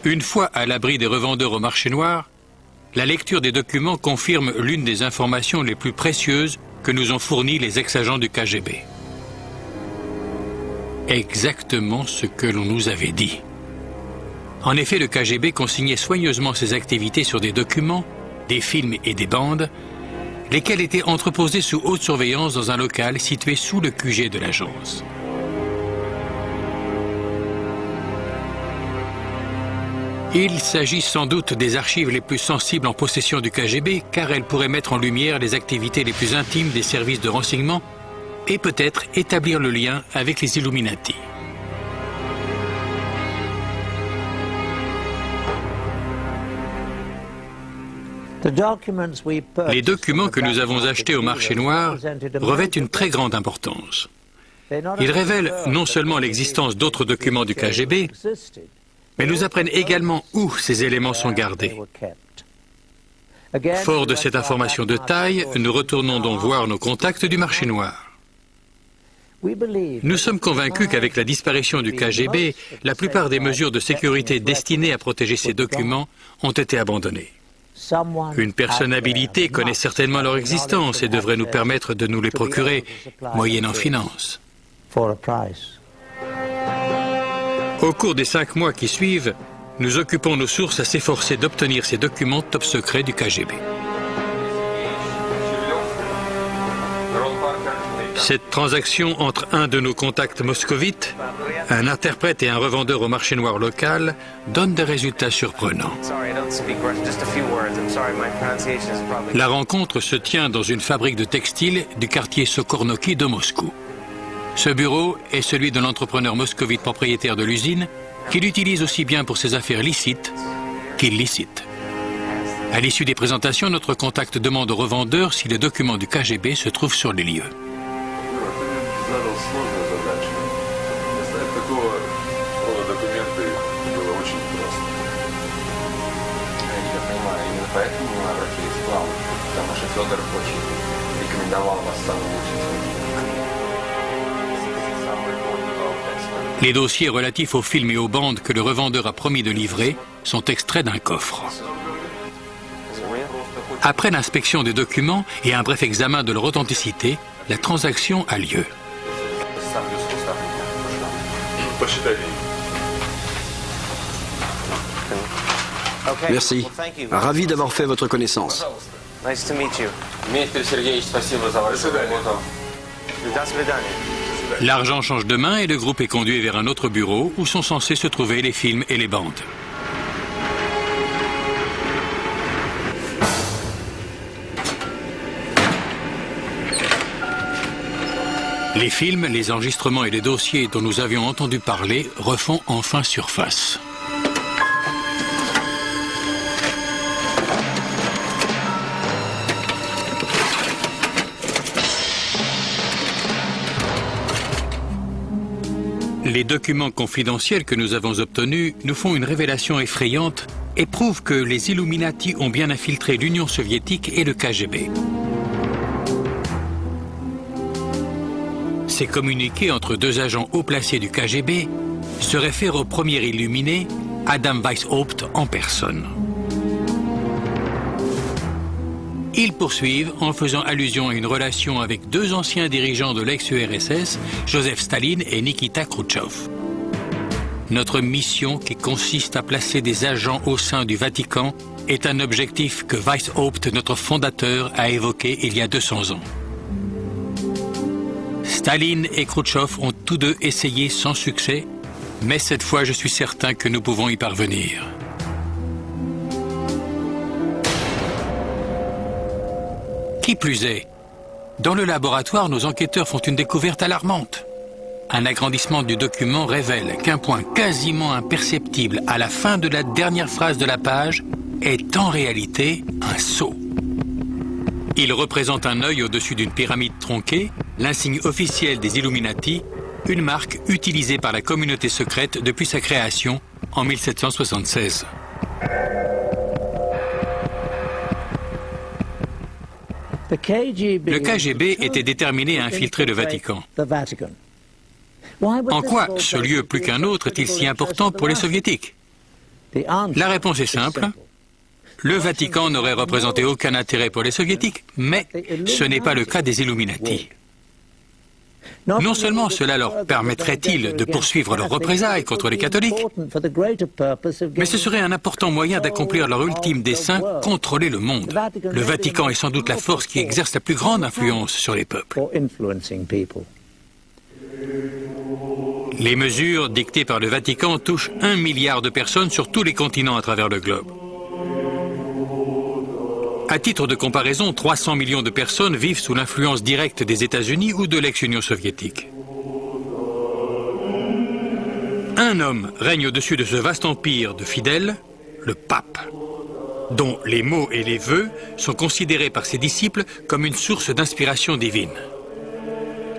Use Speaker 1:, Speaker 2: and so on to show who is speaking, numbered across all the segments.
Speaker 1: Une fois à l'abri des revendeurs au marché noir, la lecture des documents confirme l'une des informations les plus précieuses que nous ont fournies les ex-agents du KGB. Exactement ce que l'on nous avait dit. En effet, le KGB consignait soigneusement ses activités sur des documents, des films et des bandes, lesquels étaient entreposés sous haute surveillance dans un local situé sous le QG de l'agence. Il s'agit sans doute des archives les plus sensibles en possession du KGB, car elles pourraient mettre en lumière les activités les plus intimes des services de renseignement et peut-être établir le lien avec les Illuminati. Les documents que nous avons achetés au marché noir revêtent une très grande importance. Ils révèlent non seulement l'existence d'autres documents du KGB, mais nous apprennent également où ces éléments sont gardés. Fort de cette information de taille, nous retournons donc voir nos contacts du marché noir. Nous sommes convaincus qu'avec la disparition du KGB, la plupart des mesures de sécurité destinées à protéger ces documents ont été abandonnées. Une personne habilitée connaît certainement leur existence et devrait nous permettre de nous les procurer, moyennant finance. Au cours des 5 mois qui suivent, nous occupons nos sources à s'efforcer d'obtenir ces documents top secrets du KGB. Cette transaction entre un de nos contacts moscovites, un interprète et un revendeur au marché noir local, donne des résultats surprenants. La rencontre se tient dans une fabrique de textiles du quartier Sokornoki de Moscou. Ce bureau est celui de l'entrepreneur moscovite propriétaire de l'usine, qui l'utilise aussi bien pour ses affaires licites qu'illicites. À l'issue des présentations, notre contact demande au revendeur si les documents du KGB se trouvent sur les lieux. Les dossiers relatifs aux films et aux bandes que le revendeur a promis de livrer sont extraits d'un coffre. Après l'inspection des documents et un bref examen de leur authenticité, la transaction a lieu.
Speaker 2: Merci. Ravi d'avoir fait votre connaissance.
Speaker 1: L'argent change de main et le groupe est conduit vers un autre bureau où sont censés se trouver les films et les bandes. Les films, les enregistrements et les dossiers dont nous avions entendu parler refont enfin surface. Les documents confidentiels que nous avons obtenus nous font une révélation effrayante et prouvent que les Illuminati ont bien infiltré l'Union soviétique et le KGB. Ces communiqués entre 2 agents haut placés du KGB se réfèrent au premier illuminé, Adam Weishaupt en personne. Ils poursuivent en faisant allusion à une relation avec 2 anciens dirigeants de l'ex-URSS, Joseph Staline et Nikita Khrouchtchev. Notre mission, qui consiste à placer des agents au sein du Vatican, est un objectif que Weishaupt, notre fondateur, a évoqué il y a 200 ans. Staline et Khrouchtchev ont tous deux essayé sans succès, mais cette fois je suis certain que nous pouvons y parvenir. Qui plus est, dans le laboratoire, nos enquêteurs font une découverte alarmante. Un agrandissement du document révèle qu'un point quasiment imperceptible à la fin de la dernière phrase de la page est en réalité un sceau. Il représente un œil au-dessus d'une pyramide tronquée, l'insigne officiel des Illuminati, une marque utilisée par la communauté secrète depuis sa création en 1776. Le KGB était déterminé à infiltrer le Vatican. En quoi ce lieu plus qu'un autre est-il si important pour les soviétiques? La réponse est simple. Le Vatican n'aurait représenté aucun intérêt pour les soviétiques, mais ce n'est pas le cas des Illuminati. Non seulement cela leur permettrait-il de poursuivre leurs représailles contre les catholiques, mais ce serait un important moyen d'accomplir leur ultime dessein, contrôler le monde. Le Vatican est sans doute la force qui exerce la plus grande influence sur les peuples. Les mesures dictées par le Vatican touchent 1 milliard de personnes sur tous les continents à travers le globe. À titre de comparaison, 300 millions de personnes vivent sous l'influence directe des États-Unis ou de l'ex-Union soviétique. Un homme règne au-dessus de ce vaste empire de fidèles, le pape, dont les mots et les vœux sont considérés par ses disciples comme une source d'inspiration divine.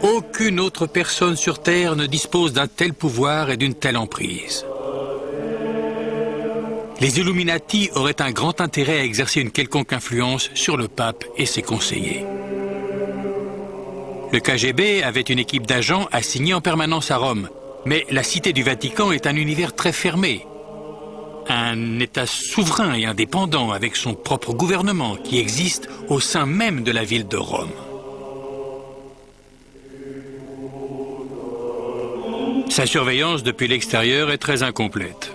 Speaker 1: Aucune autre personne sur Terre ne dispose d'un tel pouvoir et d'une telle emprise. Les Illuminati auraient un grand intérêt à exercer une quelconque influence sur le pape et ses conseillers. Le KGB avait une équipe d'agents assignés en permanence à Rome, mais la cité du Vatican est un univers très fermé. Un État souverain et indépendant avec son propre gouvernement qui existe au sein même de la ville de Rome. Sa surveillance depuis l'extérieur est très incomplète.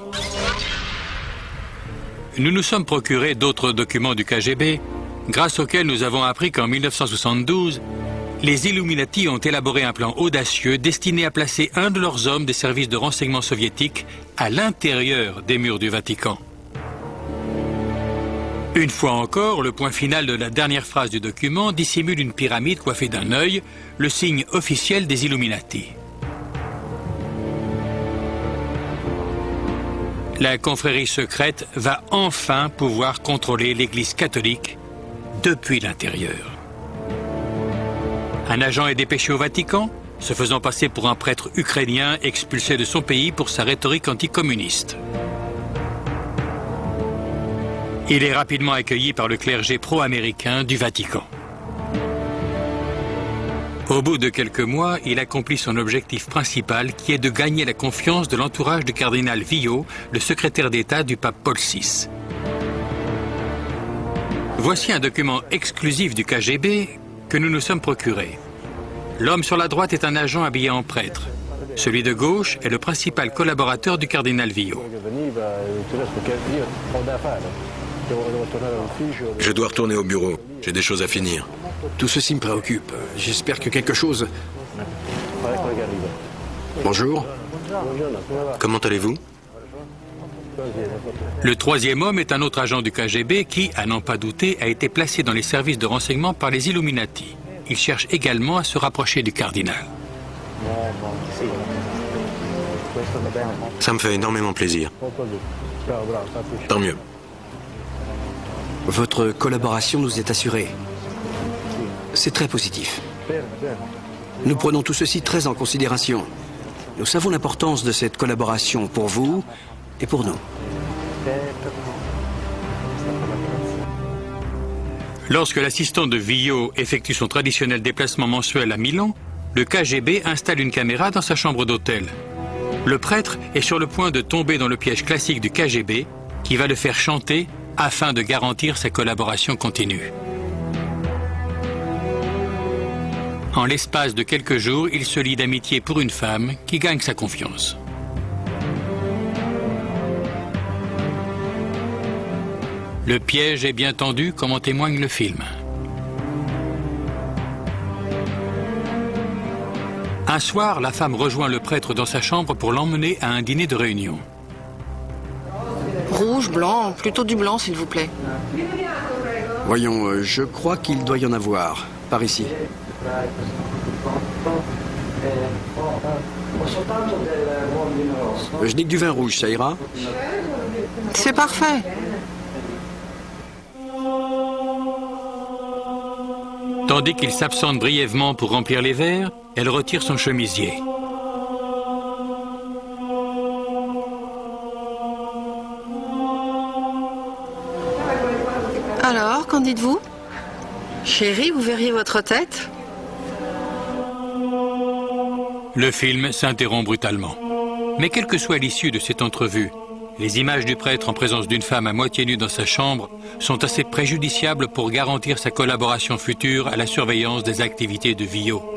Speaker 1: Nous nous sommes procuré d'autres documents du KGB, grâce auxquels nous avons appris qu'en 1972, les Illuminati ont élaboré un plan audacieux destiné à placer un de leurs hommes des services de renseignement soviétiques à l'intérieur des murs du Vatican. Une fois encore, le point final de la dernière phrase du document dissimule une pyramide coiffée d'un œil, le signe officiel des Illuminati. La confrérie secrète va enfin pouvoir contrôler l'Église catholique depuis l'intérieur. Un agent est dépêché au Vatican, se faisant passer pour un prêtre ukrainien expulsé de son pays pour sa rhétorique anticommuniste. Il est rapidement accueilli par le clergé pro-américain du Vatican. Au bout de quelques mois, il accomplit son objectif principal qui est de gagner la confiance de l'entourage du cardinal Villot, le secrétaire d'État du pape Paul VI. Voici un document exclusif du KGB que nous nous sommes procurés. L'homme sur la droite est un agent habillé en prêtre. Celui de gauche est le principal collaborateur du cardinal Villot.
Speaker 3: Je dois retourner au bureau. J'ai des choses à finir.
Speaker 2: Tout ceci me préoccupe. J'espère que quelque chose... Bonjour.
Speaker 3: Comment allez-vous?
Speaker 1: Le troisième homme est un autre agent du KGB qui, à n'en pas douter, a été placé dans les services de renseignement par les Illuminati. Il cherche également à se rapprocher du cardinal.
Speaker 3: Ça me fait énormément plaisir. Tant mieux.
Speaker 2: Votre collaboration nous est assurée. C'est très positif. Nous prenons tout ceci très en considération. Nous savons l'importance de cette collaboration pour vous et pour nous.
Speaker 1: Lorsque l'assistant de Villot effectue son traditionnel déplacement mensuel à Milan, le KGB installe une caméra dans sa chambre d'hôtel. Le prêtre est sur le point de tomber dans le piège classique du KGB qui va le faire chanter afin de garantir sa collaboration continue. En l'espace de quelques jours, il se lie d'amitié pour une femme qui gagne sa confiance. Le piège est bien tendu, comme en témoigne le film. Un soir, la femme rejoint le prêtre dans sa chambre pour l'emmener à un dîner de réunion.
Speaker 4: Rouge, blanc, plutôt du blanc s'il vous plaît.
Speaker 2: Voyons, je crois qu'il doit y en avoir. Par ici. Je n'ai que du vin rouge, ça ira?
Speaker 4: C'est parfait.
Speaker 1: Tandis qu'il s'absente brièvement pour remplir les verres, elle retire son chemisier.
Speaker 4: Alors, qu'en dites-vous? Chérie, vous verriez votre tête?
Speaker 1: Le film s'interrompt brutalement. Mais quelle que soit l'issue de cette entrevue, Les images du prêtre en présence d'une femme à moitié nue dans sa chambre sont assez préjudiciables pour garantir sa collaboration future à la surveillance des activités de Villot.